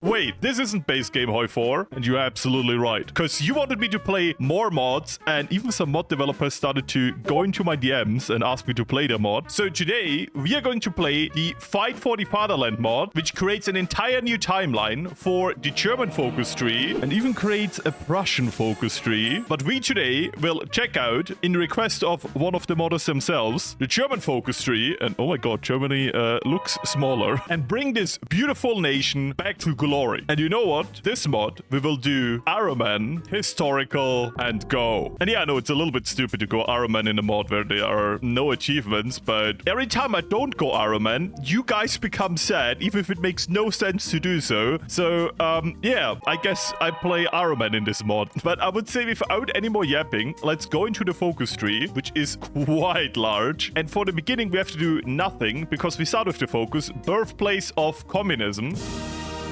Wait, this isn't base game HOI4, and you're absolutely right. Because you wanted me to play more mods, and even some mod developers started to go into my DMs and ask me to play their mod. So today, we are going to play the Fight for the Fatherland mod, which creates an entire new timeline for the German focus tree, and even creates a Prussian focus tree. But we today will check out, in request of one of the modders themselves, the German focus tree, and oh my god, Germany looks smaller, and bring this beautiful nation back to glory. And you know what? This mod, we will do Ironman, historical, and go. And yeah, I know it's a little bit stupid to go Ironman in a mod where there are no achievements, but every time I don't go Ironman, you guys become sad, even if it makes no sense to do so. So, yeah, I guess I play Ironman in this mod. But I would say without any more yapping, let's go into the focus tree, which is quite large. And for the beginning, we have to do nothing, because we start with the focus, birthplace of communism,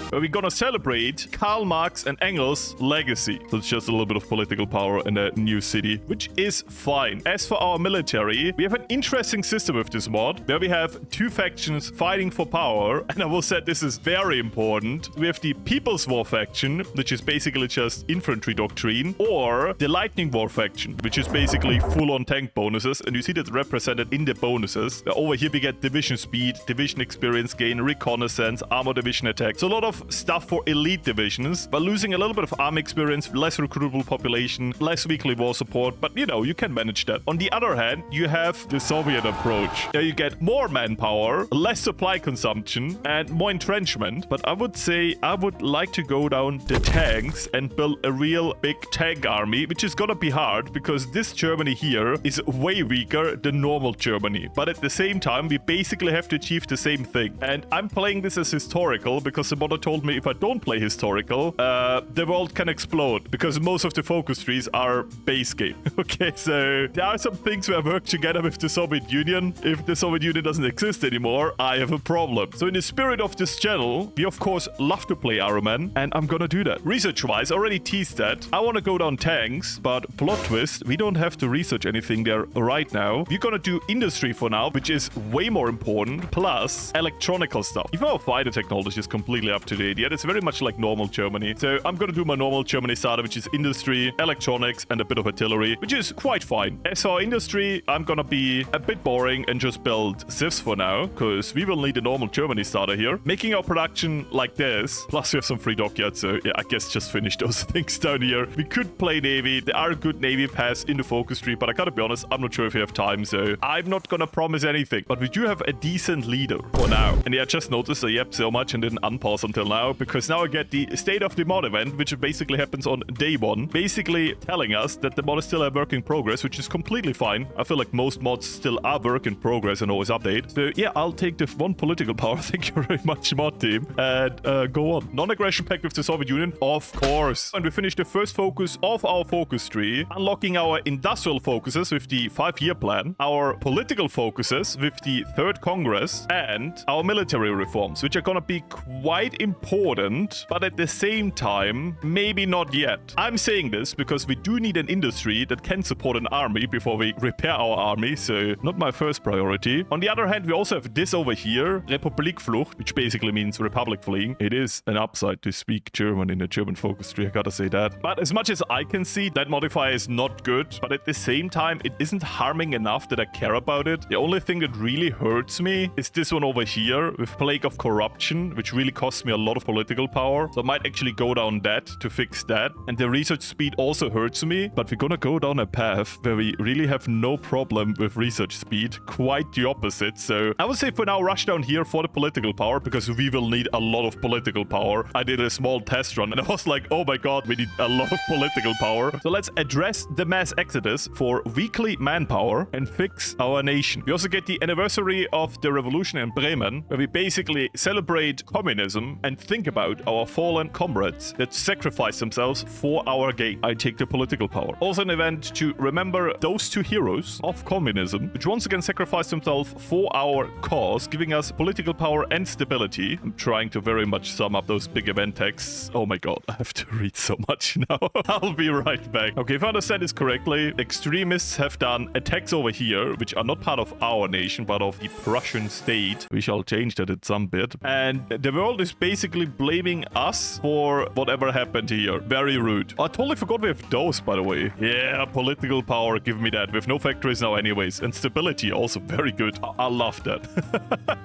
where we're gonna celebrate Karl Marx and Engels' legacy. So it's just a little bit of political power in a new city, which is fine. As for our military, we have an interesting system with this mod, where we have two factions fighting for power. And I will say this is very important. We have the People's War faction, which is basically just infantry doctrine, or the Lightning War faction, which is basically full-on tank bonuses. And you see that represented in the bonuses. Over here we get division speed, division experience gain, reconnaissance, armor division attack. So a lot of stuff for elite divisions, but losing a little bit of army experience, less recruitable population, less weekly war support, but you know, you can manage that. On the other hand, you have the Soviet approach. There you get more manpower, less supply consumption, and more entrenchment. But I would say I would like to go down the tanks and build a real big tank army, which is gonna be hard because this Germany here is way weaker than normal Germany. But at the same time, we basically have to achieve the same thing. And I'm playing this as historical because the modder told me if I don't play historical, the world can explode because most of the focus trees are base game. Okay, so there are some things where I work together with the Soviet Union. If the Soviet Union doesn't exist anymore, I have a problem. So in the spirit of this channel, we of course love to play Ironman, and I'm gonna do that. Research-wise, I already teased that. I want to go down tanks, but plot twist, we don't have to research anything there right now. We're gonna do industry for now, which is way more important, plus electronical stuff. Even our fighter technology is completely up to date. Yeah, it's very much like normal Germany. So I'm gonna do my normal Germany starter, which is industry, electronics, and a bit of artillery, which is quite fine. As for industry, I'm gonna be a bit boring and just build civs for now, because we will need a normal Germany starter here. Making our production like this, plus we have some free dockyards, so yeah, I guess just finish those things down here. We could play Navy. There are good Navy paths in the focus tree, but I gotta be honest, I'm not sure if we have time, so I'm not gonna promise anything. But we do have a decent leader for now. And yeah, I just noticed I yapped so much and didn't unpause until now, because now I get the State of the Mod event, which basically happens on day one, basically telling us that the mod is still a work in progress, which is completely fine. I feel like most mods still are work in progress and always update. So yeah, I'll take the one political power. Thank you very much, mod team. And go on. Non-aggression pact with the Soviet Union, of course. And we finished the first focus of our focus tree, unlocking our industrial focuses with the 5-year plan, our political focuses with the 3rd Congress, and our military reforms, which are gonna be quite important, but at the same time, maybe not yet. I'm saying this because we do need an industry that can support an army before we repair our army, so not my first priority. On the other hand, we also have this over here, Republikflucht, which basically means Republic fleeing. It is an upside to speak German in a German focus tree, I gotta say that. But as much as I can see, that modifier is not good, but at the same time, it isn't harming enough that I care about it. The only thing that really hurts me is this one over here with Plague of Corruption, which really costs me a lot of political power. So I might actually go down that to fix that. And the research speed also hurts me, but we're gonna go down a path where we really have no problem with research speed. Quite the opposite. So I would say for now, rush down here for the political power, because we will need a lot of political power. I did a small test run and I was like, oh my god, we need a lot of political power. So let's address the mass exodus for weekly manpower and fix our nation. We also get the anniversary of the revolution in Bremen, where we basically celebrate communism and think about our fallen comrades that sacrificed themselves for our gain. I take the political power. Also an event to remember those two heroes of communism, which once again sacrificed themselves for our cause, giving us political power and stability. I'm trying to very much sum up those big event texts. Oh my god, I have to read so much now. I'll be right back. Okay, if I understand this correctly, extremists have done attacks over here, which are not part of our nation, but of the Prussian state. We shall change that at some bit. And the world is basically basically blaming us for whatever happened here. Very rude. I totally forgot we have those, by the way. Yeah, political power, give me that. We have no factories now anyways. And stability, also very good. I love that.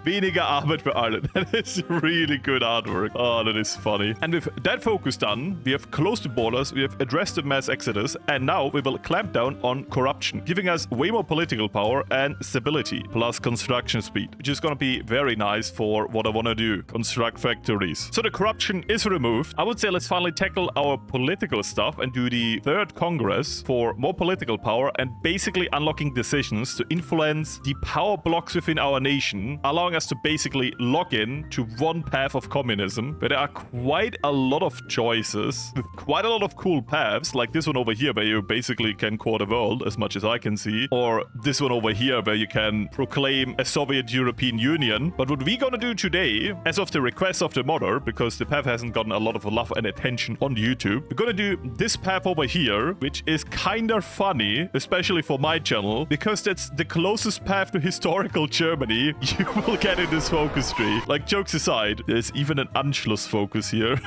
Weniger Arbeit für alle. That is really good artwork. Oh, that is funny. And with that focus done, we have closed the borders, we have addressed the mass exodus, and now we will clamp down on corruption, giving us way more political power and stability, plus construction speed, which is gonna be very nice for what I wanna do, construct factories. So the corruption is removed. I would say let's finally tackle our political stuff and do the third Congress for more political power and basically unlocking decisions to influence the power blocks within our nation, allowing us to basically log in to one path of communism, where there are quite a lot of choices, with quite a lot of cool paths, like this one over here, where you basically can core the world, as much as I can see, or this one over here, where you can proclaim a Soviet European Union. But what we're gonna do today, as of the request of the modder, because the path hasn't gotten a lot of love and attention on YouTube, we're gonna do this path over here, which is kinda funny, especially for my channel, because that's the closest path to historical Germany you will get in this focus tree. Like, jokes aside, there's even an Anschluss focus here.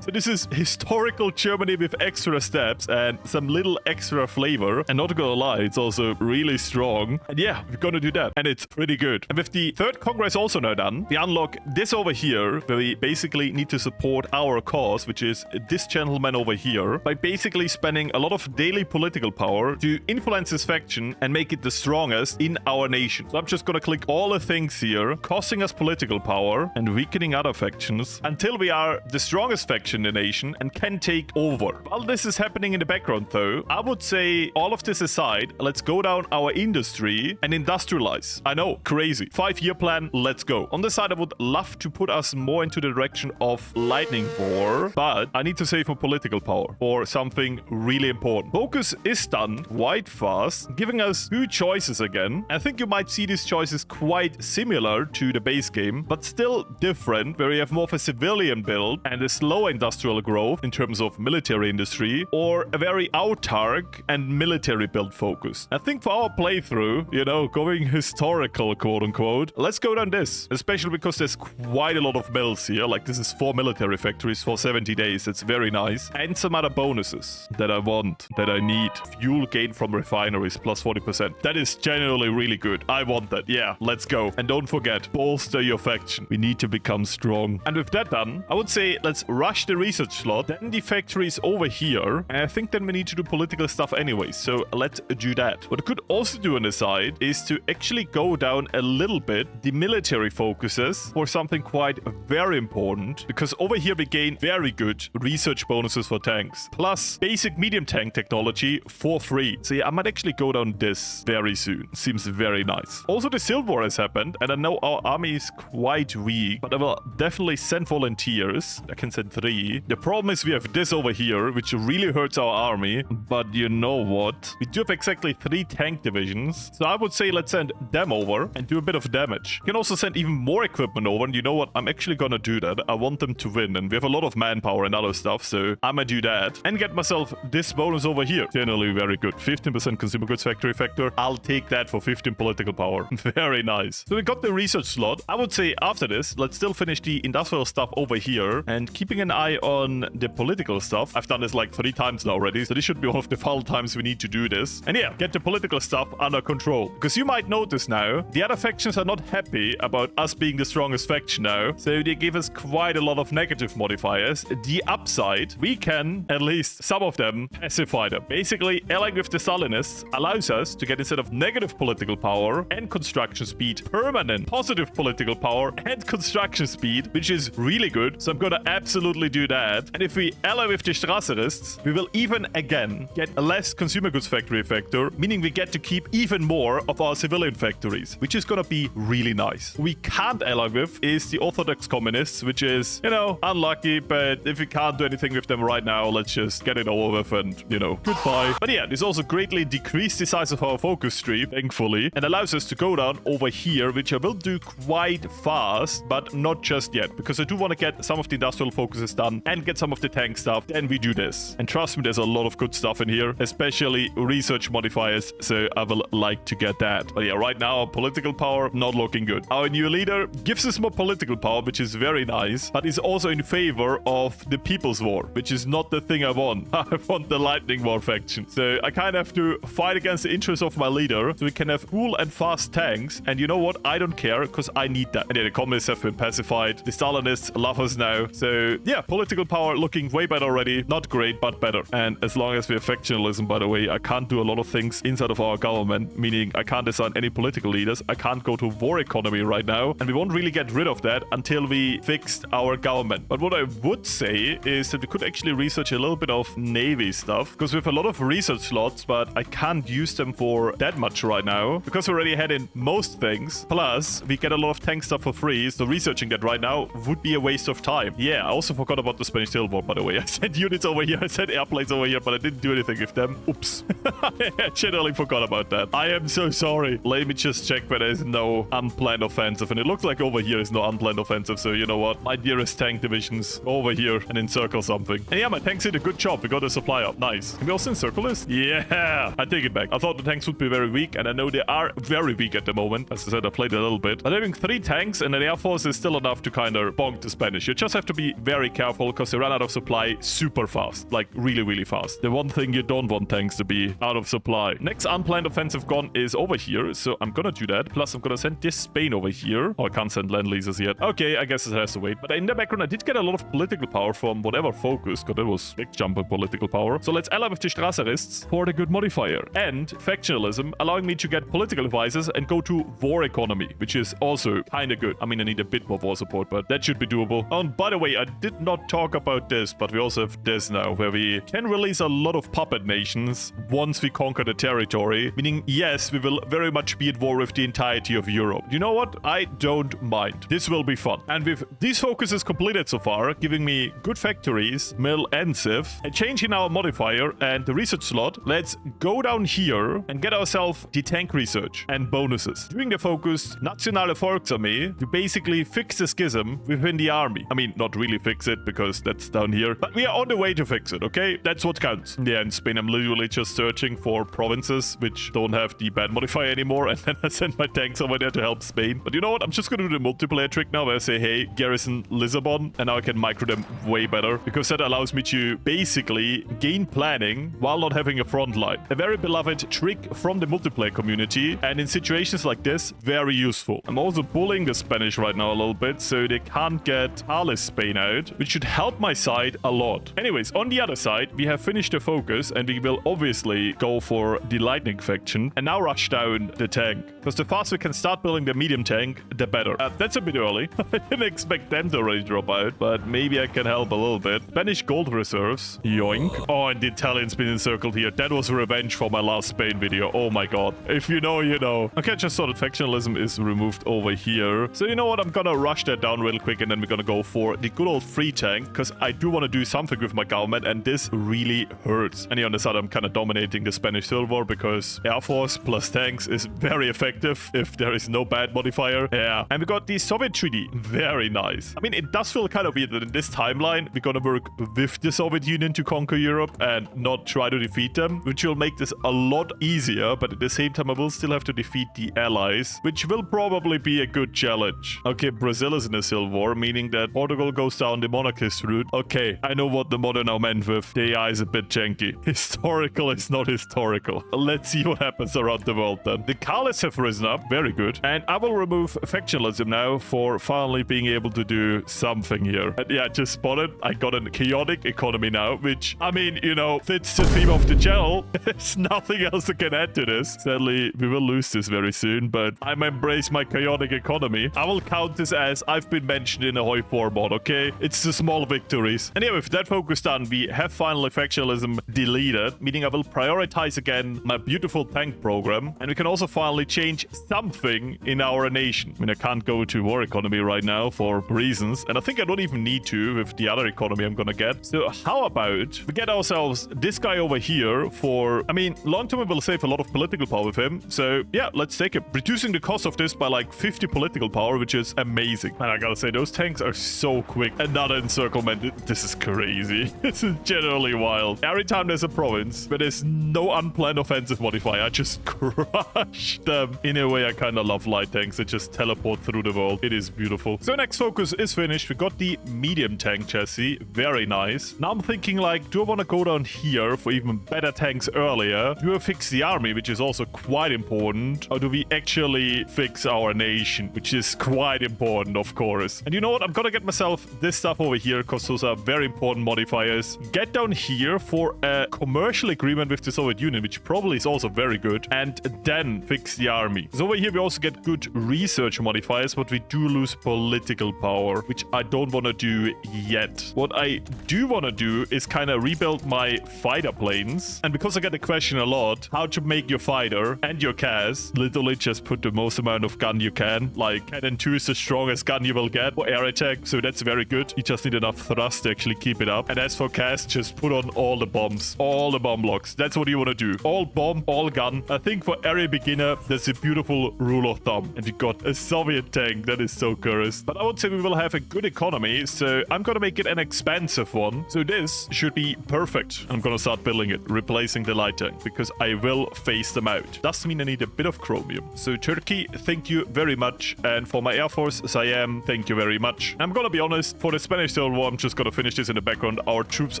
So this is historical Germany with extra steps and some little extra flavor. And not gonna lie, it's also really strong. And yeah, we're gonna do that. And it's pretty good. And with the third Congress also now done, we unlock this over here, where we basically need to support our cause, which is this gentleman over here, by basically spending a lot of daily political power to influence this faction and make it the strongest in our nation. So I'm just gonna click all the things here, costing us political power and weakening other factions until we are the strongest faction in the nation and can take over. While this is happening in the background though, I would say all of this aside, let's go down our industry and industrialize. I know, crazy. 5-year plan, let's go. On the side, I would love to put us more into the direction of lightning war, but I need to save my political power for something really important. Focus is done quite fast, giving us 2 choices again. I think you might see these choices quite similar to the base game, but still different, where you have more of a civilian build and a slower industrial growth in terms of military industry, or a very autark and military build focus. I think for our playthrough, you know, going historical, quote unquote, let's go down this, especially because there's quite a lot of mills here. Like, this is 4 military factories for 70 days. It's very nice. And some other bonuses that I want, that I need. Fuel gain from refineries plus 40%. That is generally really good. I want that. Yeah, let's go. And don't forget, bolster your faction. We need to become strong. And with that done, I would say let's rush the research slot. Then the factories over here. And I think then we need to do political stuff anyway. So let's do that. What I could also do on the side is to actually go down a little bit the military focuses for something quite very important. Because over here we gain very good research bonuses for tanks. Plus basic medium tank technology for free. So yeah, I might actually go down this very soon. Seems very nice. Also, the Civil War has happened, and I know our army is quite weak, but I will definitely send volunteers. I can send 3. The problem is we have this over here, which really hurts our army. But you know what? We do have exactly 3 tank divisions. So I would say let's send them over and do a bit of damage. You can also send even more equipment over, and you know what? I'm actually gonna do that. I want them to win, and we have a lot of manpower and other stuff, so I'm gonna do that and get myself this bonus over here. Generally very good. 15% consumer goods factory factor. I'll take that for 15 political power. Very nice. So we got the research slot. I would say after this, let's still finish the industrial stuff over here and keeping an eye on the political stuff. I've done this like 3 times now already, so this should be one of the final times we need to do this. And yeah, get the political stuff under control. Because you might notice now, the other factions are not happy about us being the strongest faction now, so they give us quite a lot of negative modifiers. The upside, we can, at least some of them, pacify them. Basically, allying with the Stalinists allows us to get, instead of negative political power and construction speed, permanent positive political power and construction speed, which is really good. So I'm gonna absolutely do that. And if we ally with the Strasserists, we will even again get a less consumer goods factory factor, meaning we get to keep even more of our civilian factories, which is gonna be really nice. We can't ally with is the Orthodox Communists, which is, you know, unlucky, but if we can't do anything with them right now, let's just get it over with and, you know, goodbye. But yeah, this also greatly decreased the size of our focus tree, thankfully, and allows us to go down over here, which I will do quite fast, but not just yet, because I do want to get some of the industrial focuses done and get some of the tank stuff. Then we do this. And trust me, there's a lot of good stuff in here, especially research modifiers, so I will like to get that. But yeah, right now, political power, not looking good. Our new leader gives us more political power, which is very very nice, but is also in favor of the People's War, which is not the thing I want. I want the Lightning War faction. So I kind of have to fight against the interests of my leader so we can have cool and fast tanks. And you know what? I don't care because I need that. And yeah, the communists have been pacified. The Stalinists love us now. So yeah, political power looking way better already. Not great, but better. And as long as we have factionalism, by the way, I can't do a lot of things inside of our government, meaning I can't assign any political leaders. I can't go to war economy right now. And we won't really get rid of that until we fixed our government. But what I would say is that we could actually research a little bit of Navy stuff because we have a lot of research slots, but I can't use them for that much right now because we already had in most things. Plus, we get a lot of tank stuff for free, so researching that right now would be a waste of time. Yeah, I also forgot about the Spanish Civil War, by the way. I sent units over here, I sent airplanes over here, but I didn't do anything with them. Oops. I generally forgot about that. I am so sorry. Let me just check where there is no unplanned offensive, and it looks like over here is no unplanned offensive, so you know what? My dearest tank divisions over here and encircle something. And yeah, my tanks did a good job. We got a supply up. Nice. Can we also encircle this? Yeah, I take it back. I thought the tanks would be very weak, and I know they are very weak at the moment. As I said, I played a little bit. But having 3 tanks and an air force is still enough to kind of bonk the Spanish. You just have to be very careful because they run out of supply super fast. Like really, really fast. The one thing you don't want tanks to be out of supply. Next unplanned offensive gone is over here, so I'm gonna do that. Plus, I'm gonna send this Spain over here. Oh, I can't send land leases yet. Okay, I guess it has to wait. But in the background, I did get a lot of political power from whatever focus, because it was big jump in political power. So let's ally with the Strasserists for the good modifier. And factionalism, allowing me to get political advisors and go to war economy, which is also kind of good. I mean, I need a bit more war support, but that should be doable. Oh, and by the way, I did not talk about this, but we also have this now, where we can release a lot of puppet nations once we conquer the territory. Meaning, yes, we will very much be at war with the entirety of Europe. You know what? I don't mind. This will be fun. And with these focuses completed so far, giving me good factories, mill and civ, a change in our modifier and the research slot, let's go down here and get ourselves the tank research and bonuses. Doing the focus Nationale Volksarmee to basically fix the schism within the army. I mean, not really fix it because that's down here, but we are on the way to fix it, okay? That's what counts. Yeah, in Spain, I'm literally just searching for provinces which don't have the bad modifier anymore, and then I send my tanks over there to help Spain. But you know what? I'm just gonna do the multiplayer trick now where I say, hey, garrison Lisbon, and now I can micro them way better because that allows me to basically gain planning while not having a front line. A very beloved trick from the multiplayer community, and in situations like this, very useful. I'm also bullying the Spanish right now a little bit so they can't get Thales Spain out, which should help my side a lot. Anyways, on the other side, we have finished the focus and we will obviously go for the lightning faction and now rush down the tank. Because the faster we can start building the medium tank, the better. That's a bit early. I didn't expect them to already drop out, but maybe I can help a little bit. Spanish gold reserves. Yoink. Oh, and the Italians been encircled here. That was revenge for my last Spain video. Oh my god. If you know, you know. Okay, I just saw that factionalism is removed over here. So you know what? I'm gonna rush that down real quick and then we're gonna go for the good old free tank because I do want to do something with my government and this really hurts. And here on the side, I'm kind of dominating the Spanish Civil War because Air Force plus tanks is very effective if there is no bad modifier. Yeah. And we got the Soviet treaty. Very nice. I mean, it does feel kind of weird that in this timeline, we're gonna work with the Soviet Union to conquer Europe and not try to defeat them, which will make this a lot easier, but at the same time, I will still have to defeat the allies, which will probably be a good challenge. Okay, Brazil is in a civil war, meaning that Portugal goes down the monarchist route. Okay, I know what the motto now meant with the AI is a bit janky. Historical is not historical. Let's see what happens around the world then. The Carlists have risen up. Very good. And I will remove factionalism now for finally being able to do something here. And yeah, just spotted. I got a chaotic economy now, which, I mean, you know, fits the theme of the channel. There's nothing else I can add to this. Sadly, we will lose this very soon, but I'm embrace my chaotic economy. I will count this as I've been mentioned in a HOI4 mod, okay? It's the small victories. Anyway, with that focus done, we have finally factionalism deleted, meaning I will prioritize again my beautiful tank program, and we can also finally change something in our nation. I mean, I can't go to war economy right now for reasons, and I think I don't even need to with the other economy I'm gonna get. So how about we get ourselves this guy over here for, I mean, long term we will save a lot of political power with him. So yeah, let's take it. Reducing the cost of this by like 50 political power, which is amazing. And I gotta say, those tanks are so quick. Another encirclement. This is crazy. This is generally wild. Every time there's a province where there's no unplanned offensive modifier, I just crush them. In a way, I kind of love light tanks that just teleport through the world. It is beautiful. So next focus is finished. We got the medium tank chassis. Very nice. Now I'm thinking like, do I want to go down here for even better tanks earlier? Do I fix the army, which is also quite important? Or do we actually fix our nation, which is quite important, of course? And you know what? I'm gonna get myself this stuff over here because those are very important modifiers. Get down here for a commercial agreement with the Soviet Union, which probably is also very good. And then fix the army. So over here we also get good research modifiers, but we do lose political power, which I don't want to do yet. What I do want to do is kind of rebuild my fighter planes. And because I get the question a lot, how to make your fighter and your CAS, literally just put the most amount of gun you can. Like Cannon 2 is the strongest gun you will get for air attack, so that's very good. You just need enough thrust to actually keep it up. And as for CAS, just put on all the bombs, all the bomb blocks. That's what you want to do. All bomb, all gun. I think for every beginner, that's a beautiful rule of thumb. And you got a Soviet tank. That is so cursed. But I would say we will have a good economy, so I'm gonna make it an expensive one. So this should be perfect. I'm gonna start building it, replacing the light tank, because I will phase them out. Does mean I need a bit of chromium. So Turkey, thank you very much. And for my Air Force, Siam, thank you very much. I'm gonna be honest, for the Spanish Civil War, I'm just gonna finish this in the background. Our troops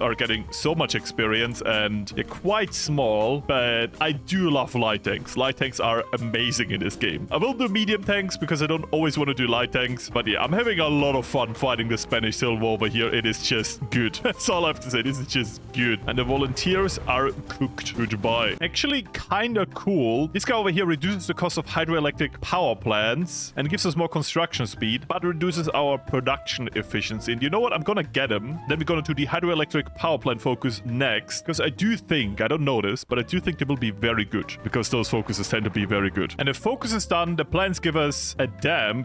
are getting so much experience and they're quite small, but I do love light tanks. Light tanks are amazing in this game. I will do medium tanks because I don't always want to do light tanks, but yeah, I'm having a lot of fun fighting the Spanish Civil War over here. It is just good. That's all I have to say. This is just good. And the volunteers are cooked. Goodbye. Actually, kind of cool. This guy over here reduces the cost of hydroelectric power plants and gives us more construction speed, but reduces our production efficiency. And you know what? I'm gonna get him. Then we're gonna do the hydroelectric power plant focus next, because I do think, I don't know this, but I do think they will be very good, because those focuses tend to be very good. And if focus is done, the plants give us a dam,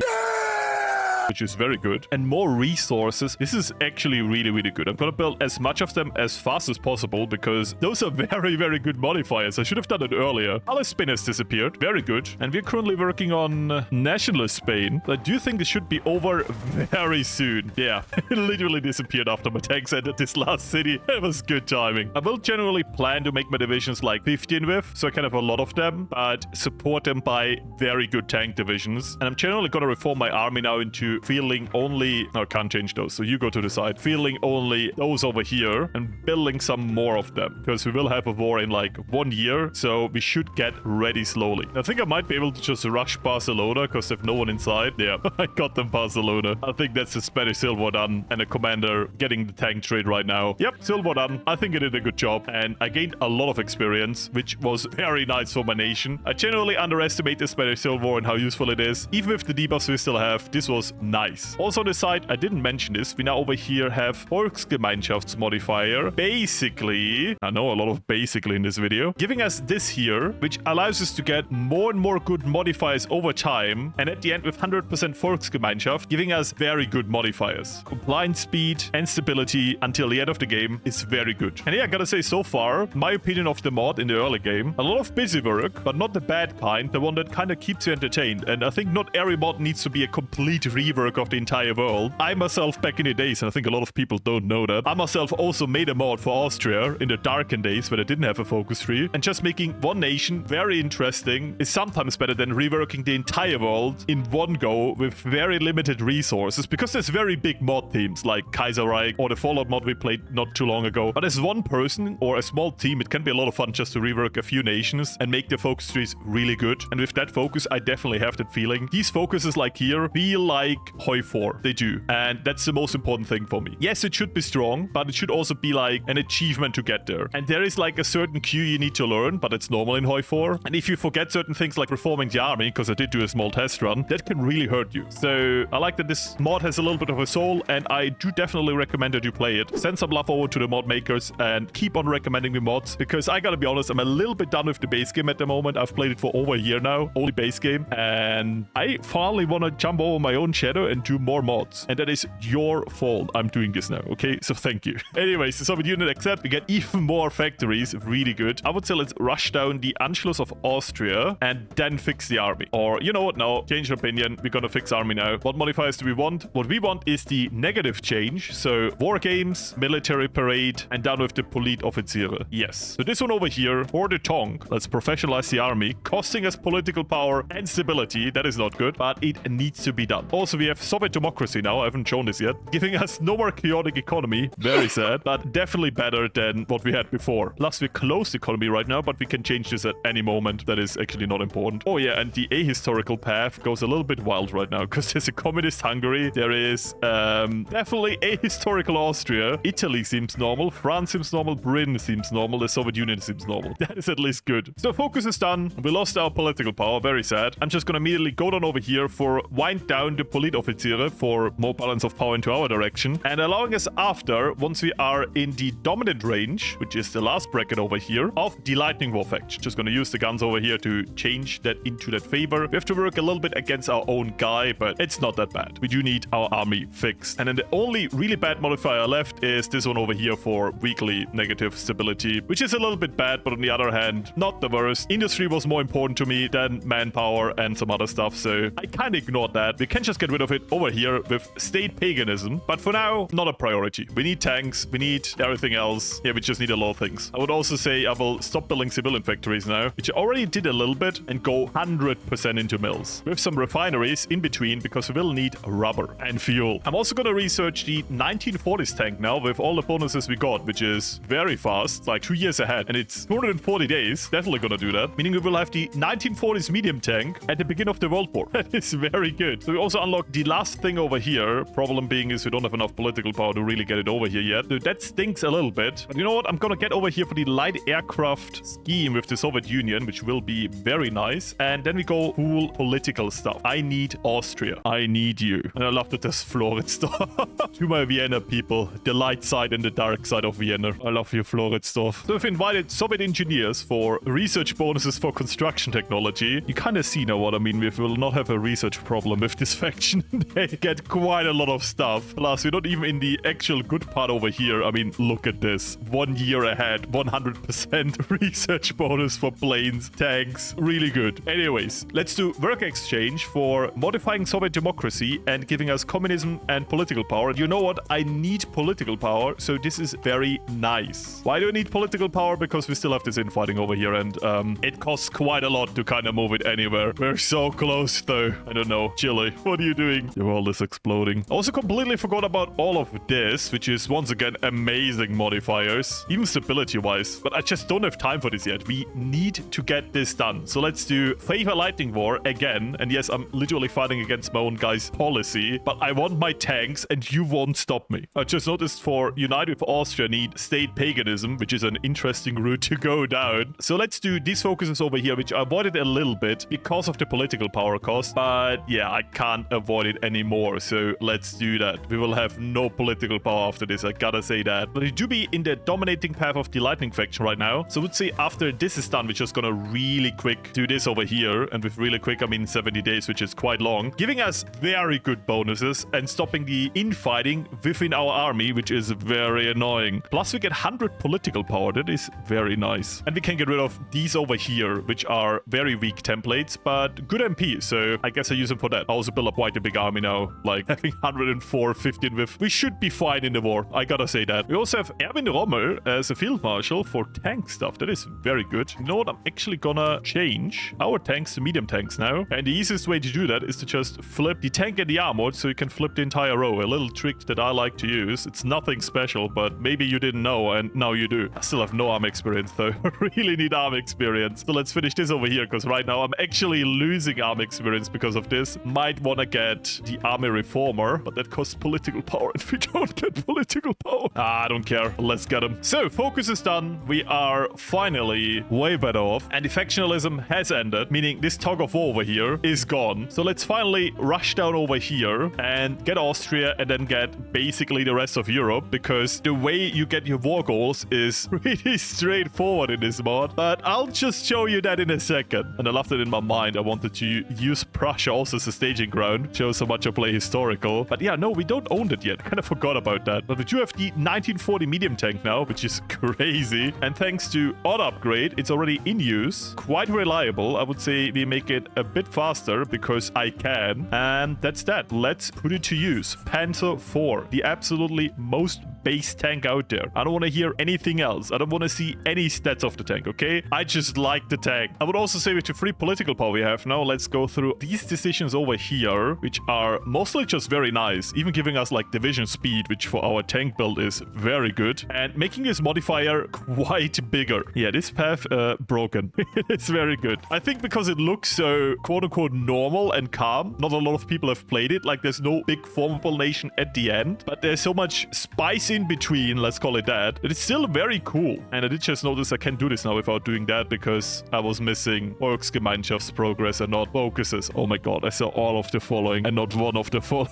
which is very good, and more resources. This is actually really, really good. I'm gonna build as much of them as fast as possible because those are very, very good modifiers. I should have done it earlier. Our Spain has disappeared. Very good. And we're currently working on nationalist Spain. I do think this should be over very soon. Yeah, it literally disappeared after my tanks entered this last city. It was good timing. I will generally plan to make my divisions like 15 with, so I can have a lot of them, but support them by very good tank divisions. And I'm generally gonna reform my army now into fielding only, no, I can't change those, so you go to the side, fielding only those over here and building some more of them, because we will have a war in like 1 year, so we should get ready slowly. I think I might be able to just rush Barcelona because there's no one inside. Yeah, I got them Barcelona. I think that's the Spanish Civil War done and a commander getting the tank trade right now. Yep, Civil War done. I think I did a good job and I gained a lot of experience, which was very nice for my nation. I generally underestimate the Spanish Civil War and how useful it is. Even with the debuffs we still have, this was nice. Also on the side, I didn't mention this, we now over here have Volksgemeinschaftsmodifier. Basically, I know a lot of basically in this video, giving us this here, which allows us to get more and more good modifiers over time, and at the end with 100% Volksgemeinschaft, giving us very good modifiers. Compliance speed and stability until the end of the game is very good. And yeah, I gotta say, so far, my opinion of the mod in the early game, a lot of busy work, but not the bad kind, the one that kind of keeps you entertained. And I think not every mod needs to be a complete rework of the entire world. I myself, back in the days, and I think a lot of people don't know that, I myself also made a mod for Austria in the darken days when I didn't have a focus tree, and just making one nation very interesting is sometimes better than reworking the entire world in one go with very limited resources, because there's very big mod themes like Kaiserreich or the Fallout mod we played not too long ago. But as one person or a small team, it can be a lot of fun just to rework a few nations and make the focus trees really good. And with that focus, I definitely have that feeling. These focuses like here feel like HOI4. They do. And that's the most important thing for me. Yes, it should be strong, but it should also be like an achievement to get there. And there is like a certain queue you need to learn, but it's normal in HOI4. And if you forget certain things like reforming the army, because I did do a small test run, that can really hurt you. So I like that this mod has a little bit of a soul, and I do definitely recommend that you play it. Send some love over to the mod makers and keep on recommending me mods, because I gotta be honest, I'm a little bit done with the base game at the moment. I've played it for over a year now, only base game, and I finally want to jump over my own shadow and do more mods. And that is your fault I'm doing this now, okay? So thank you. Anyways, the Soviet Union accept, we get even more factories, really good. I would say let's rush down the Anschluss of Austria and then fix the army. Or, you know what, no, change of opinion, we're gonna fix army now. What modifiers do we want? What we want is the negative change, so war games, military parade, and down with the Politoffiziere. Yes. So this one over here, for the Tong, let's professionalize the army, costing us political power and stability. That is not good, but it needs to be done. Also, Also, we have Soviet democracy now. I haven't shown this yet. Giving us no more chaotic economy. Very sad, but definitely better than what we had before. Plus, we're closed economy right now, but we can change this at any moment. That is actually not important. Oh yeah, and the ahistorical path goes a little bit wild right now because there's a communist Hungary. There is definitely ahistorical Austria. Italy seems normal. France seems normal. Britain seems normal. The Soviet Union seems normal. That is at least good. So focus is done. We lost our political power. Very sad. I'm just gonna immediately go down over here for wind down the Politoffiziere for more balance of power into our direction, and allowing us after, once we are in the dominant range, which is the last bracket over here, of the lightning war faction. Just gonna use the guns over here to change that into that favor. We have to work a little bit against our own guy, but it's not that bad. We do need our army fixed. And then the only really bad modifier left is this one over here for weekly negative stability, which is a little bit bad, but on the other hand, not the worst. Industry was more important to me than manpower and some other stuff, so I kind of ignored that. We can just get rid of it over here with state paganism, but for now, not a priority. We need tanks, we need everything else. Yeah, we just need a lot of things. I would also say I will stop building civilian factories now, which I already did a little bit, and go 100% into mills. With some refineries in between, because we will need rubber and fuel. I'm also going to research the 1940s tank now with all the bonuses we got, which is very fast, like 2 years ahead, and it's 240 days. Definitely going to do that. Meaning we will have the 1940s medium tank at the beginning of the World War. That is very good. So we also unlocked the last thing over here. Problem being is we don't have enough political power to really get it over here yet. So that stinks a little bit. But you know what? I'm going to get over here for the light aircraft scheme with the Soviet Union, which will be very nice. And then we go cool political stuff. I need Austria. I need you. And I love that there's Floridsdorf. To my Vienna people, the light side and the dark side of Vienna. I love you, Floridsdorf. So we've invited Soviet engineers for research bonuses for construction technology. You kind of see now what I mean. We will not have a research problem with this faction. They get quite a lot of stuff. Plus, we're not even in the actual good part over here. I mean, look at this. 1 year ahead, 100% research bonus for planes, tanks. Really good. Anyways, let's do work exchange for modifying Soviet democracy and giving us communism and political power. You know what? I need political power, so this is very nice. Why do I need political power? Because we still have this infighting over here, and it costs quite a lot to kind of move it anywhere. We're so close, though. I don't know. Chile, what are you doing? Your world is exploding. I also completely forgot about all of this, which is, once again, amazing modifiers, even stability-wise. But I just don't have time for this yet. We need to get this done. So let's do favor lightning war again. And yes, I'm literally fighting against my own guy's policy, but I want my tanks and you won't stop me. I just noticed for unite with Austria need state paganism, which is an interesting route to go down. So let's do these focuses over here, which I avoided a little bit because of the political power cost. But yeah, I can't avoid it anymore. So let's do that. We will have no political power after this. I gotta say that. But we do be in the dominating path of the lightning faction right now. So I would say after this is done, we're just gonna really quick do this over here. And with really quick, I mean 70 days, which is quite long, giving us very good bonuses and stopping the infighting within our army, which is very annoying. Plus we get 100 political power. That is very nice. And we can get rid of these over here, which are very weak templates, but good MP. So I guess I use them for that. I also build up quite a big army now, like having 104, 15 with. We should be fine in the war. I gotta say that. We also have Erwin Rommel as a field marshal for tank stuff. That is very good. You know what? I'm actually gonna change our tanks to medium tanks now. And the easiest way to do that is to just flip the tank and the armored, so you can flip the entire row. A little trick that I like to use. It's nothing special, but maybe you didn't know, and now you do. I still have no arm experience, though. I really need arm experience. So let's finish this over here, because right now I'm actually losing arm experience because of this. Might want to get the army reformer, but that costs political power, and we don't get political power. I don't care. Let's get him. So, focus is done. We are finally way better off, and the factionalism has ended, meaning this tug of war over here is gone. So let's finally rush down over here and get Austria, and then get basically the rest of Europe, because the way you get your war goals is really straightforward in this mod. But I'll just show you that in a second. And I love that in my mind. I wanted to use Prussia also as a staging ground. Shows how much I play historical. But yeah, no, we don't own it yet. Kind of forgot about that. But we do have the 1940 medium tank now, which is crazy. And thanks to auto upgrade, it's already in use. Quite reliable. I would say we make it a bit faster because I can. And that's that. Let's put it to use. Panzer IV, the absolutely most base tank out there. I don't want to hear anything else. I don't want to see any stats of the tank, okay? I just like the tank. I would also say with the free political power we have now, let's go through these decisions over here, which are mostly just very nice, even giving us like division speed, which for our tank build is very good, and making this modifier quite bigger. Yeah, this path broken. It's very good. I think because it looks so quote-unquote normal and calm, not a lot of people have played it. Like there's no big formable nation at the end, but there's so much spice in between, let's call it that it's still very cool. And I did just notice I can't do this now without doing that because I was missing Volksgemeinschaftsprogress and not focuses. Oh my god, I saw all of the following and not one of the following.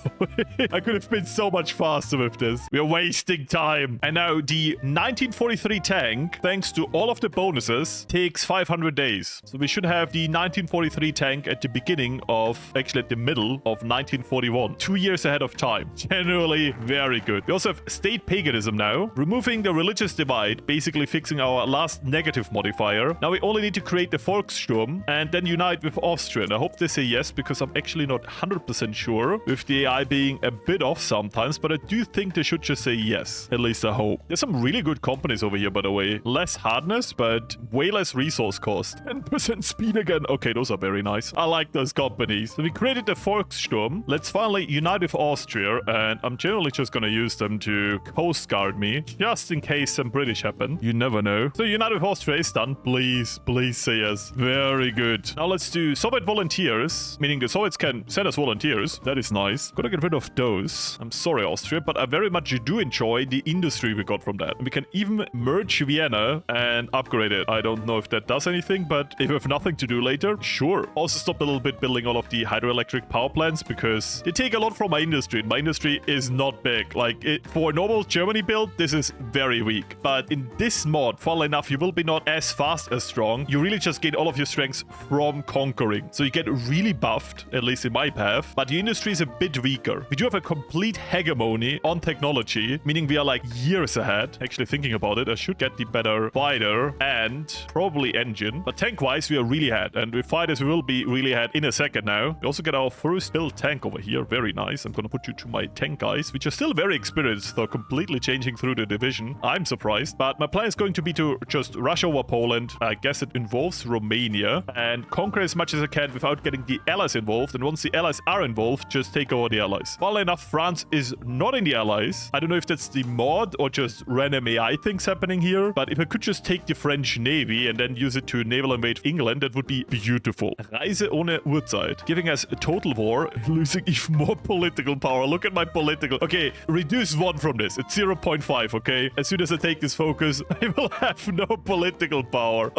I could have been so much faster with this. We're wasting time. And now the 1943 tank, thanks to all of the bonuses, takes 500 days. So we should have the 1943 tank at the beginning of, actually at the middle of 1941. 2 years ahead of time. Generally very good. We also have state paganism now, removing the religious divide, basically fixing our last negative modifier. Now we only need to create the Volkssturm and then unite with Austria. And I hope they say yes, because I'm actually not 100% sure, with the AI being a bit off sometimes, but I do think they should just say yes. At least I hope. There's some really good companies over here, by the way. Less hardness, but way less resource cost. 10% speed again. Okay, those are very nice. I like those companies. So we created the Volkssturm. Let's finally unite with Austria, and I'm generally just gonna use them to coast guard me, just in case some British happen. You never know. So unite with Austria is done. Please, please say yes. Very good. Now let's do Soviet volunteers, meaning the Soviets can send us volunteers. That is nice. Gotta get rid of those. I'm sorry, Austria, but I very much do enjoy the industry we got from that. And we can even merge Vienna and upgrade it. I don't know if that does anything, but if we have nothing to do later, sure. Also stopped a little bit building all of the hydroelectric power plants because they take a lot from my industry. My industry is not big. Like for a normal Germany build, this is very weak. But in this mod, funnily enough, you will be not as fast as strong. You really just gain all of your strengths from conquering. So you get really buffed, at least in my path, but the industry is a bit weaker. We do have a complete hegemony on technology, meaning we are like years ahead. Actually thinking about it, I should get the better fighter and probably engine. But tank-wise, we are really ahead. And with fighters, we will be really ahead in a second now. We also get our first build tank over here. Very nice. I'm gonna put you to my tank guys, which are still very experienced, though completely changing through the division. I'm surprised. But my plan is going to be to just rush over Poland. I guess it involves Romania and conquer as much as I can without getting the allies involved. And once the allies are involved, just take over the allies. Funnily enough, France is not in the allies. I don't know if that's the mod or just random AI things happening here. But if I could just take the French Navy and then use it to naval invade England, that would be beautiful. Reise ohne Uhrzeit. Giving us a total war, losing even more political power. Look at my political. Okay, reduce 1 from this. It's 0.5, okay? As soon as I take this focus, I will have no political power.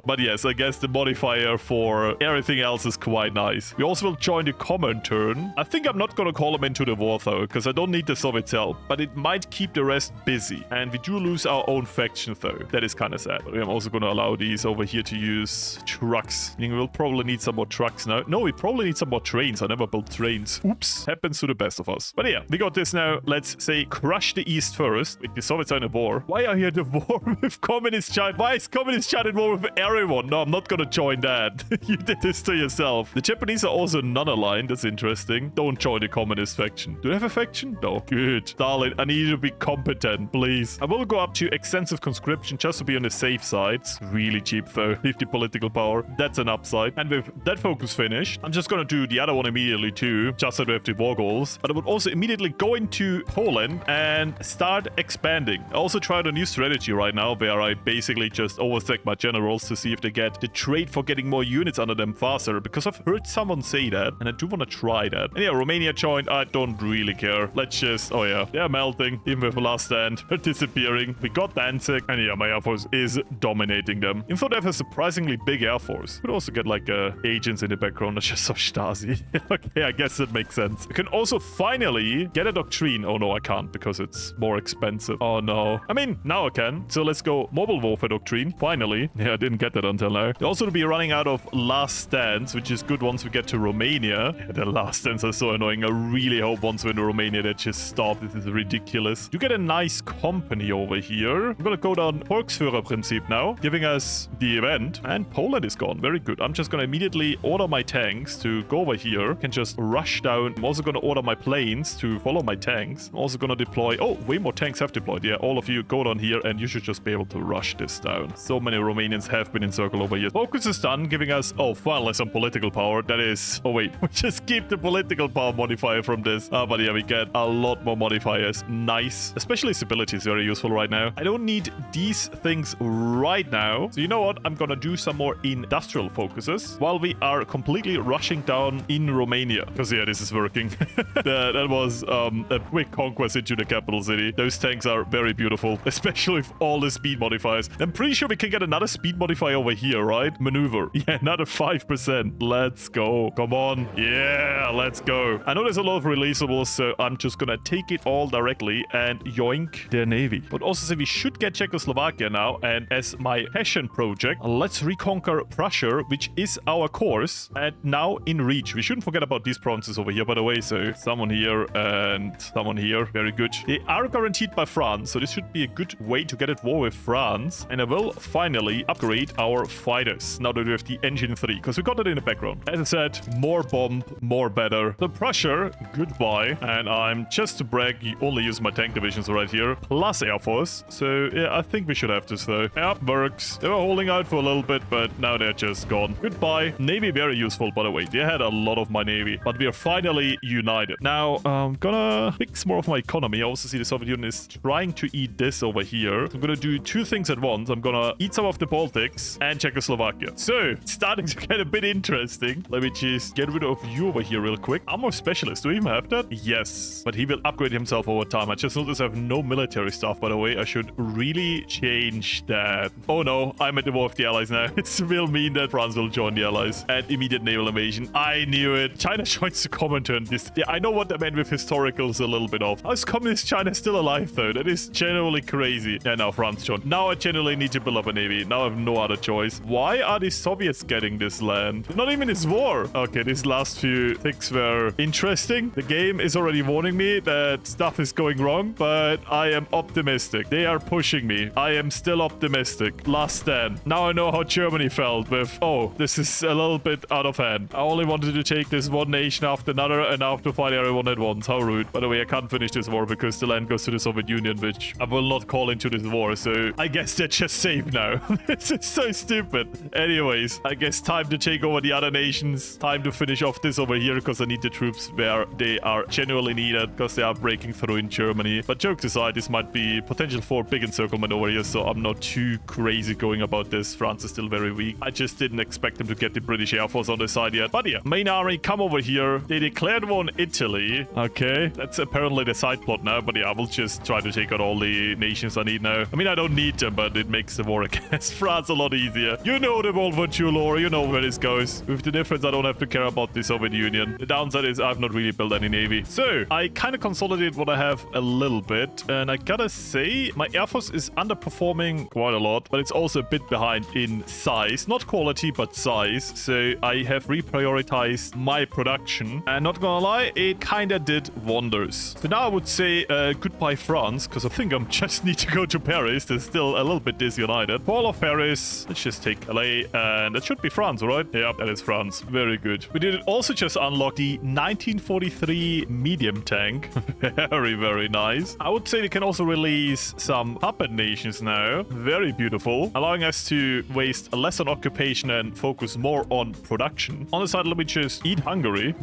But yes, I guess the modifier for everything else is quite nice. We also will join the Comintern. I think I'm not gonna call them into the war though, because I don't need the Soviets help, but it might keep the rest busy. And we do lose our own faction though. That is kind of sad. But I'm also gonna allow these over here to use trucks. Meaning we'll probably need some more trucks now. No, we probably need some more trains. I never built trains. Oops. Happens to the best of us. But yeah, we got this now. Let's say crush the East first. Wait, the Soviets are in a war. Why are you at the war with Communist China? Why is Communist China in war with everyone? No, I'm not gonna join that. You did this to yourself. The Japanese are also non-aligned. That's interesting. Don't join the communist faction. Do they have a faction? No. Good. Darling, I need you to be competent, please. I will go up to extensive conscription just to be on the safe side. It's really cheap though. 50 political power. That's an upside. And with that focus finished, I'm just gonna do the other one immediately too, just so we have the war goals. But I would also immediately go into Poland and start expanding. I also tried a new strategy right now where I basically just overstack my generals to see if they get the trade for getting more units under them faster, because I've heard someone say that and I do want to try that. And yeah, Romania joined. I don't really care. Let's just, oh yeah, they're melting. Even with last stand, they're disappearing. We got Danzig, and yeah, my air force is dominating them. In fact, they have a surprisingly big air force. Could also get like agents in the background. That's just so Stasi. Okay, I guess that makes sense. I can also finally get a doctrine. Oh no, I can't because it's more expensive. Oh no. I mean, now I can. So let's go mobile warfare doctrine. Finally. Yeah, I didn't get that until now. They also will be running out of last stands, which is good once we get to Romania. Yeah, the last stands are so annoying. I really hope once we're in Romania they just stop. This is ridiculous. You get a nice company over here. I'm gonna go down Volksführerprinzip now, giving us the event. And Poland is gone. Very good. I'm just gonna immediately order my tanks to go over here. Can just rush down. I'm also gonna order my planes to follow my tanks. I'm also gonna deploy deploy. Oh, way more tanks have deployed. Yeah, all of you go down here and you should just be able to rush this down. So many Romanians have been encircled over here. Focus is done, giving us, oh, finally some political power. That is, oh wait, we just keep the political power modifier from this. But yeah, we get a lot more modifiers. Nice. Especially stability is very useful right now. I don't need these things right now. So you know what? I'm gonna do some more industrial focuses while we are completely rushing down in Romania. Because yeah, this is working. that was a quick conquest into the capital city. Those tanks are very beautiful, especially with all the speed modifiers. I'm pretty sure we can get another speed modifier over here, right? Maneuver. Yeah, another 5%. Let's go. Come on. Yeah, let's go. I know there's a lot of releasables, so I'm just gonna take it all directly and yoink their navy. But also say we should get Czechoslovakia now, and as my passion project, let's reconquer Prussia, which is our course, and now in reach. We shouldn't forget about these provinces over here, by the way. So someone here and someone here. Very good. They are guaranteed by France, so this should be a good way to get at war with France. And I will finally upgrade our fighters now that we have the engine 3, because we got it in the background. As I said, more bomb, more better. The Prussia, goodbye. And I'm just to brag, only use my tank divisions right here, plus Air Force. So yeah, I think we should have this though. Yeah, works. They were holding out for a little bit, but now they're just gone. Goodbye. Navy, very useful, by the way. They had a lot of my navy, but we are finally united. Now, I'm gonna fix more of my economy. I also see the Soviet Union is trying to eat this over here. So I'm gonna do two things at once. I'm gonna eat some of the Baltics and Czechoslovakia. So, it's starting to get a bit interesting. Let me just get rid of you over here real quick. Armor specialist. Do we even have that? Yes. But he will upgrade himself over time. I just noticed I have no military stuff, by the way. I should really change that. Oh no, I'm at the war with the Allies now. It will mean that France will join the Allies. And immediate naval invasion. I knew it. China joins the Comintern. This, yeah, I know what that meant with historicals a little bit off. How is Communist China still alive though? That is genuinely crazy. Yeah, now France joined. Now I genuinely need to build up a navy. Now I have no other choice. Why are the Soviets getting this land? Not even this war. Okay, these last few things were interesting. The game is already warning me that stuff is going wrong, but I am optimistic. They are pushing me. I am still optimistic. Last stand. Now I know how Germany felt with, oh, this is a little bit out of hand. I only wanted to take this one nation after another, and now I have to fight everyone at once. How rude. By the way, I can't finish this war because the land goes to the Soviet Union, which I will not call into this war, so I guess they're just safe now. This is so stupid. Anyways, I guess time to take over the other nations. Time to finish off this over here because I need the troops where they are genuinely needed because they are breaking through in Germany. But jokes aside, this might be potential for big encirclement over here, so I'm not too crazy going about this. France is still very weak. I just didn't expect them to get the British Air Force on the side yet. But yeah, main army, come over here. They declared war on Italy. Okay, that's apparently the side plot now, but yeah, I will just try to take out all the nations I need now. I mean, I don't need them, but it makes the war against France a lot easier. You know the World War II lore, you know where this goes. With the difference, I don't have to care about the Soviet Union. The downside is I've not really built any navy. So, I kind of consolidated what I have a little bit, and I gotta say, my Air Force is underperforming quite a lot, but it's also a bit behind in size. Not quality, but size. So, I have reprioritized my production, and not gonna lie, it kind of did wonders. So now I would say goodbye France, because I think I just need to go to Paris. They're still a little bit disunited. Fall of Paris. Let's just take LA, and that should be France, right? Yeah, that is France. Very good. We did also just unlock the 1943 medium tank. Very, very nice. I would say we can also release some puppet nations now. Very beautiful. Allowing us to waste less on occupation and focus more on production. On the side, let me just eat Hungary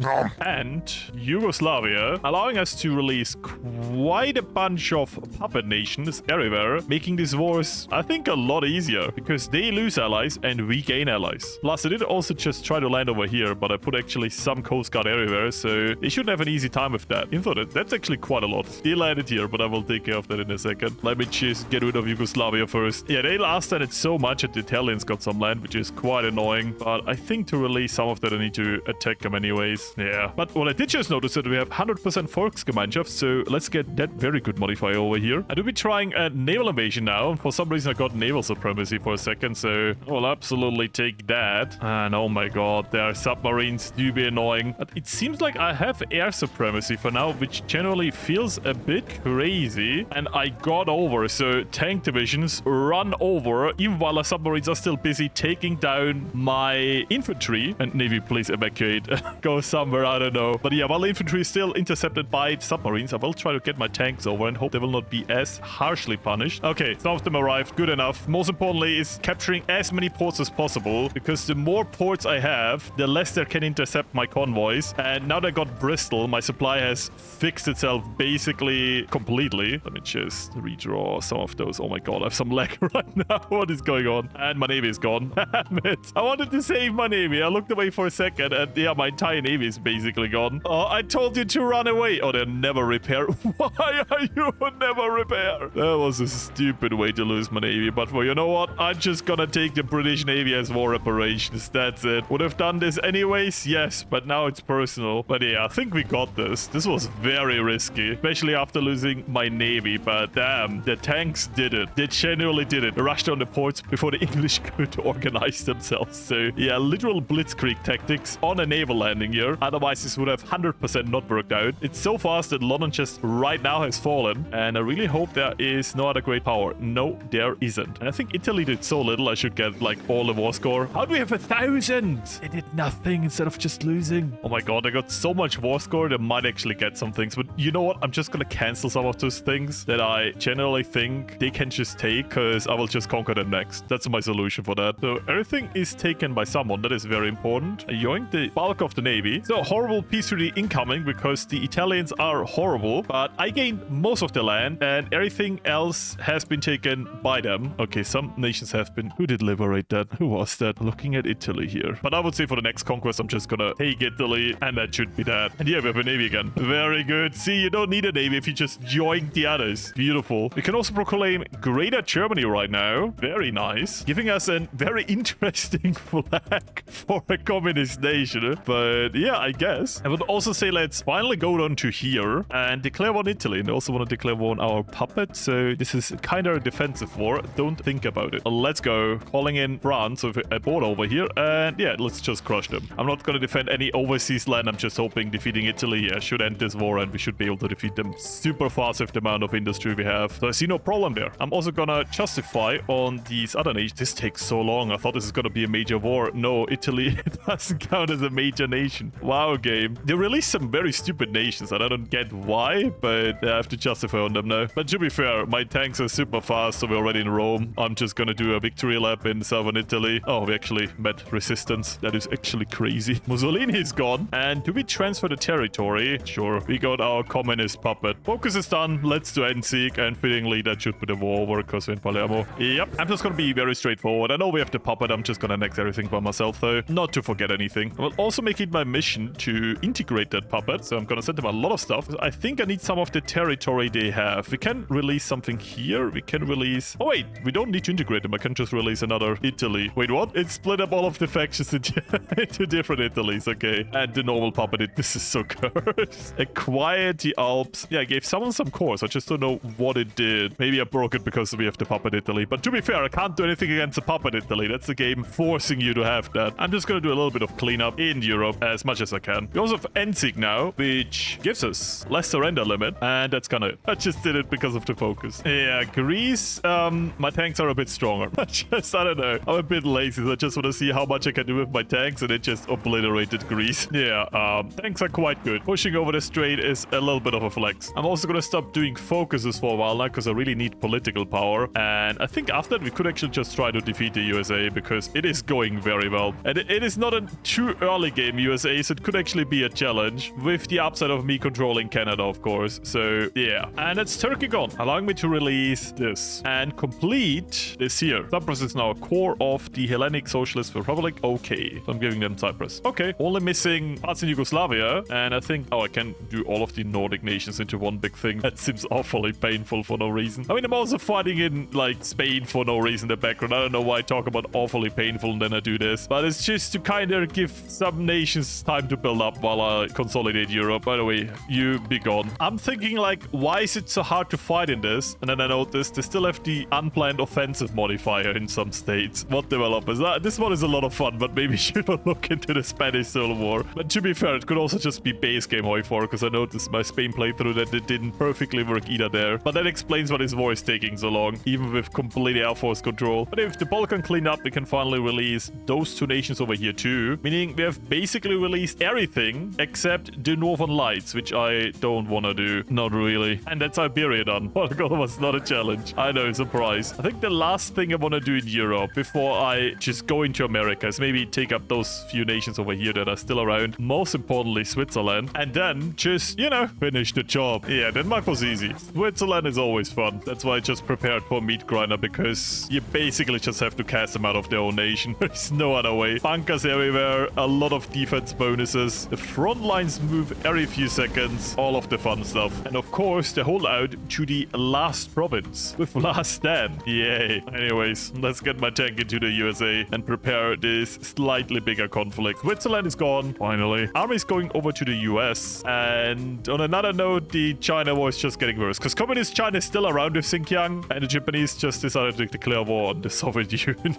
and Yugoslavia, allowing us to release quite a bunch of puppet nations everywhere, making these wars, I think, a lot easier because they lose allies and we gain allies. Plus, I did also just try to land over here, but I put actually some Coast Guard everywhere, so they shouldn't have an easy time with that. In fact, that's actually quite a lot. They landed here, but I will take care of that in a second. Let me just get rid of Yugoslavia first. Yeah, they last landed so much that the Italians got some land, which is quite annoying, but I think to release some of that, I need to attack them anyways. Yeah, but what I did just notice that we have 100% Volksgemeinschaft, so let's get that very good modifier over here. I do be trying a naval invasion now. For some reason, I got naval supremacy for a second, so I will absolutely take that. And oh my god, their submarines do be annoying. But it seems like I have air supremacy for now, which generally feels a bit crazy. And I got over, so tank divisions run over, even while our submarines are still busy taking down my infantry. And Navy, please evacuate. Go somewhere, I don't know. But yeah, while the infantry is still intercepted by submarines, I will try to get invite my tanks over and hope they will not be as harshly punished. Okay, some of them arrived. Good enough. Most importantly is capturing as many ports as possible, because the more ports I have, the less they can intercept my convoys. And now that I got Bristol, my supply has fixed itself basically completely. Let me just redraw some of those. Oh my god, I have some lag right now. What is going on? And my navy is gone. Damn it. I wanted to save my navy. I looked away for a second and yeah, my entire navy is basically gone. Oh, I told you to run away. Oh, they're never repair. Why are you never repair? That was a stupid way to lose my navy. But well, you know what? I'm just gonna take the British Navy as war reparations. That's it. Would have done this anyways? Yes, but now it's personal. But yeah, I think we got this. This was very risky, especially after losing my navy. But damn, the tanks did it. They genuinely did it. They rushed on the ports before the English could organize themselves. So yeah, literal blitzkrieg tactics on a naval landing here. Otherwise, this would have 100% not worked out. It's so fast that London just right now has fallen. And I really hope there is no other great power. No, there isn't. And I think Italy did so little, I should get like all the war score. How do we have 1,000? They did nothing instead of just losing. Oh my god, I got so much war score, they might actually get some things. But you know what? I'm just gonna cancel some of those things that I generally think they can just take, because I will just conquer them next. That's my solution for that. So everything is taken by someone. That is very important. I yoinked the bulk of the navy. So horrible peace treaty incoming, because the Italians are horrible. But I gained most of the land and everything else has been taken by them. Okay, some nations have been. Who did liberate that? Who was that? Looking at Italy here. But I would say for the next conquest, I'm just gonna take Italy, and that should be that. And yeah, we have a navy again. Very good. See, you don't need a navy if you just join the others. Beautiful. We can also proclaim Greater Germany right now. Very nice. Giving us a very interesting flag for a communist nation. But yeah, I guess. I would also say let's finally go down to here and declare war on Italy. And I also want to declare war on our puppet. So this is kind of a defensive war. Don't think about it. Let's go. Calling in France with a border over here. And yeah, let's just crush them. I'm not going to defend any overseas land. I'm just hoping defeating Italy should end this war and we should be able to defeat them super fast with the amount of industry we have. So I see no problem there. I'm also going to justify on these other nations. This takes so long. I thought this is going to be a major war. No, Italy doesn't count as a major nation. Wow, game. They released some very stupid nations and I don't get why, but I have to justify on them now. But to be fair, my tanks are super fast, so we're already in Rome. I'm just going to do a victory lap in southern Italy. Oh, we actually met resistance. That is actually crazy. Mussolini is gone. And do we transfer the territory? Sure. We got our communist puppet. Focus is done. Let's do Endsieg. And fittingly, that should be the war over because we're in Palermo. Yep. I'm just going to be very straightforward. I know we have the puppet. I'm just going to annex everything by myself, though. Not to forget anything. I will also make it my mission to integrate that puppet. So I'm going to send them a lot of stuff. I think I need some of the territory they have. We can release something here. We can release... Oh, wait. We don't need to integrate them. I can just release another Italy. Wait, what? It split up all of the factions into different Italies. Okay. And the normal puppet. This is so cursed. Acquired the Alps. Yeah, I gave someone some cores. I just don't know what it did. Maybe I broke it because we have the puppet Italy. But to be fair, I can't do anything against the puppet Italy. That's the game forcing you to have that. I'm just going to do a little bit of cleanup in Europe as much as I can. We also have Endsieg now, which gives us less surrender limit. And that's kind of it. I just did it because of the focus. Yeah, Greece. My tanks are a bit stronger. I don't know. I'm a bit lazy. So I just want to see how much I can do with my tanks. And it just obliterated Greece. Yeah, tanks are quite good. Pushing over the strait is a little bit of a flex. I'm also going to stop doing focuses for a while now because I really need political power. And I think after that, we could actually just try to defeat the USA because it is going very well. And it is not a too early game USA, so it could actually be a challenge with the upside of me controlling Canada, of course. So yeah. And it's Turkey gone, allowing me to release this and complete this here. Cyprus is now a core of the Hellenic Socialist Republic. Okay. So I'm giving them Cyprus. Okay. Only missing parts in Yugoslavia. And I think, oh, I can do all of the Nordic nations into one big thing. That seems awfully painful for no reason. I mean, I'm also fighting in like Spain for no reason in the background. I don't know why I talk about awfully painful and then I do this. But it's just to kind of give some nations time to build up while I consolidate Europe. By the way, you be gone. I'm thinking like, why is it so hard to fight in this? And then I noticed they still have the unplanned offensive massive modifier in some states. Mod developers. This one is a lot of fun, but maybe you should not look into the Spanish Civil War. But to be fair, it could also just be base game HOI4, because I noticed my Spain playthrough that it didn't perfectly work either there. But that explains why this war is taking so long, even with complete Air Force control. But if the Balkan clean up, we can finally release those two nations over here too. Meaning we have basically released everything except the Northern Lights, which I don't want to do. Not really. And that's Iberia done. Oh god, was not a challenge. I know, surprise. I think the last thing I want to do in Europe before I just go into America is maybe take up those few nations over here that are still around. Most importantly, Switzerland. And then just, you know, finish the job. Yeah, Denmark was easy. Switzerland is always fun. That's why I just prepared for Meat Grinder, because you basically just have to cast them out of their own nation. There's no other way. Bunkers everywhere, a lot of defense bonuses. The front lines move every few seconds. All of the fun stuff. And of course, the holdout to the last province with last stand. Yay. Anyways, let's get my tank into the USA and prepare this slightly bigger conflict. Switzerland is gone, finally. Army's going over to the US. And on another note, the China war is just getting worse, because communist China is still around with Xinjiang, and the Japanese just decided to declare war on the Soviet Union.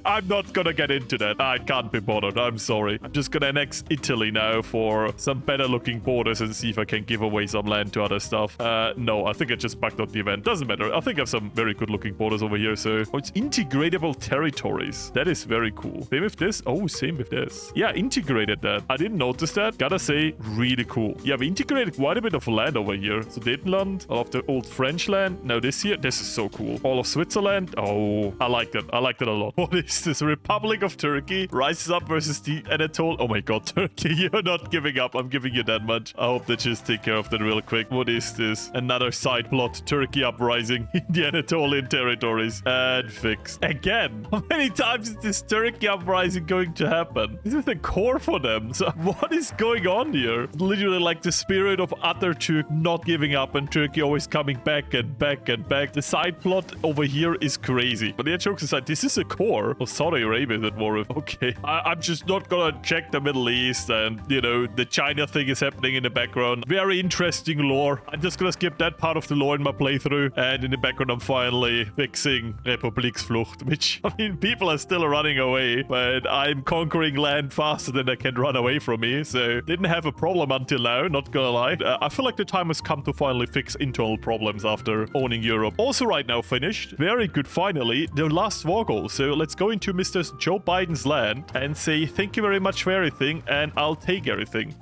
I'm not gonna get into that. I can't be bothered. I'm sorry. I'm just gonna annex Italy now for some better looking borders and see if I can give away some land to other stuff. No, I think I just backed out the event. Doesn't matter. I think I have some very good looking borders over here. So, oh, it's integratable territories. That is very cool. Same with this. Oh, same with this. Yeah, integrated that. I didn't notice that. Gotta say, really cool. Yeah, we integrated quite a bit of land over here. So Sudetenland, all of the old French land. Now this here, this is so cool. All of Switzerland. Oh, I like that. I like that a lot. What is this? Republic of Turkey rises up versus the Anatole. Oh my god, Turkey, you're not giving up. I'm giving you that much. I hope they just take care of that real quick. What is this? Another side plot. Turkey uprising in the Anatolian territories. And fix. Again. How many times is this Turkey uprising going to happen? This is the core for them. So what is going on here? Literally like the spirit of Atatürk not giving up and Turkey always coming back and back and back. The side plot over here is crazy. But yeah, jokes aside, this is a core of Saudi Arabia that war with. Okay. I'm just not gonna check the Middle East, and you know, the China thing is happening in the background. Very interesting lore. I'm just gonna skip that part of the lore in my playthrough, and in the background I'm finally fixing Republiksflucht, which, I mean, people are still running away, but I'm conquering land faster than they can run away from me, so didn't have a problem until now, not gonna lie. I feel like the time has come to finally fix internal problems after owning Europe. Also right now finished. Very good, finally. The last war goal. So let's go into Mr. Joe Biden's land and say thank you very much for everything, and I'll take everything.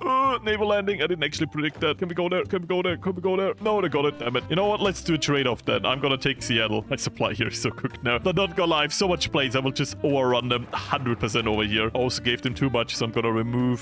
Naval landing. I didn't actually predict that. Can we go there? Can we go there? Can we go there? No, they got it. Damn it. You know what? Let's do a trade-off then. I'm gonna take Seattle. My supply here is so cooked now. They're not gonna lie. I have so much planes. I will just overrun them 100% over here. Also gave them too much, so I'm gonna remove...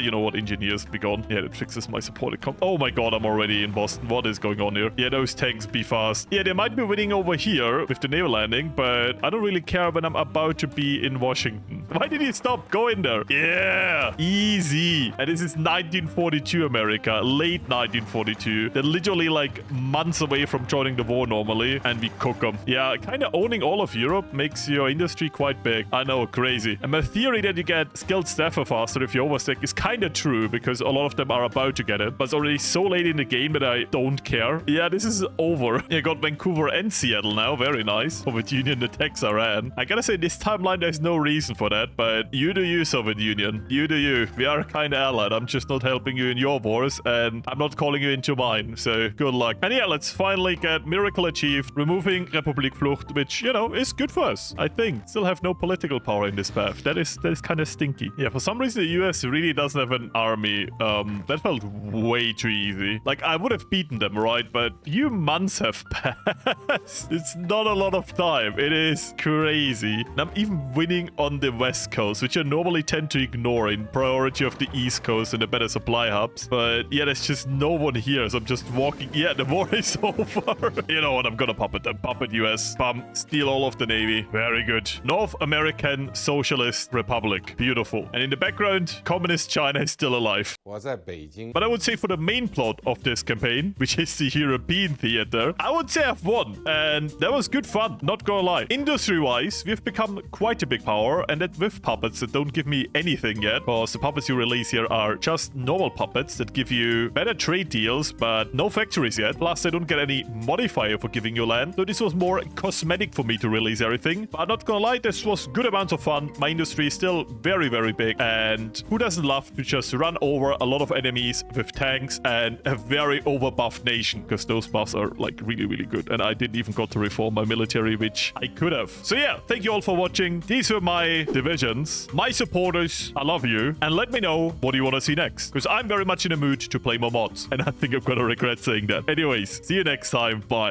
You know what? Engineers, be gone. Yeah, that fixes my supported comp. Oh my god, I'm already in Boston. What is going on here? Yeah, those tanks be fast. Yeah, they might be winning over here with the naval landing, but I don't really care when I'm about to be in Washington. Why did he stop? Go in there. Yeah, easy. And this is 1942 America, late 1942. They're literally like months away from joining the war normally, and we cook them. Yeah, kind of owning all of Europe makes your industry quite big. I know, crazy. And my theory that you get skilled staffer faster if you overstack is kind of true, because a lot of them are about to get it, but it's already so late in the game that I don't care. Yeah, this is over. You got Vancouver and Seattle now. Very nice. Soviet Union attacks Iran. I gotta say, this timeline, there's no reason for that, but you do you, Soviet Union. You do you. We are kind of allied. I'm just not helping you in your wars, and I'm not calling you into mine, so good luck. And yeah, let's finally get miracle achieved, removing Republikflucht, which, you know, is good for us, I think. Still have no political power in this path. That is kind of stinky. Yeah, for some reason, the US really doesn't have an army. That felt way too easy. Like, I would have beaten them, right? But few months have passed. It's not a lot of time. It is crazy. And I'm even winning on the West Coast, which I normally tend to ignore in priority of the East Coast and the better supply hubs. But yeah, there's just no one here, so I'm just walking. Yeah, the war is over. You know what? I'm gonna puppet them. Puppet US. Bam. Steal all of the Navy. Very good. North American Socialist Republic. Beautiful. And in the background, Communist China is still alive. Was that Beijing? But I would say for the main plot of this campaign, which is the European theater, I would say I've won. And that was good fun, not gonna lie. Industry-wise, we've become quite a big power, and that with puppets that don't give me anything yet, because the puppets you release here are just normal puppets that give you better trade deals, but no factories yet. Plus, they don't get any modifier for giving you land. So this was more cosmetic for me to release everything. But I'm not gonna lie, this was good amounts of fun. My industry is still very, very big. And who doesn't love to just run over a lot of enemies with tanks and a very overbuffed nation? Because those buffs are like really, really good. And I didn't even got to reform my military, which I could have. So yeah, thank you all for watching. These were my divisions. My supporters, I love you. And let me know what you want to see next. Because I'm very much in a mood to play more mods. And I think I'm gonna regret saying that. Anyways, see you next time. Bye.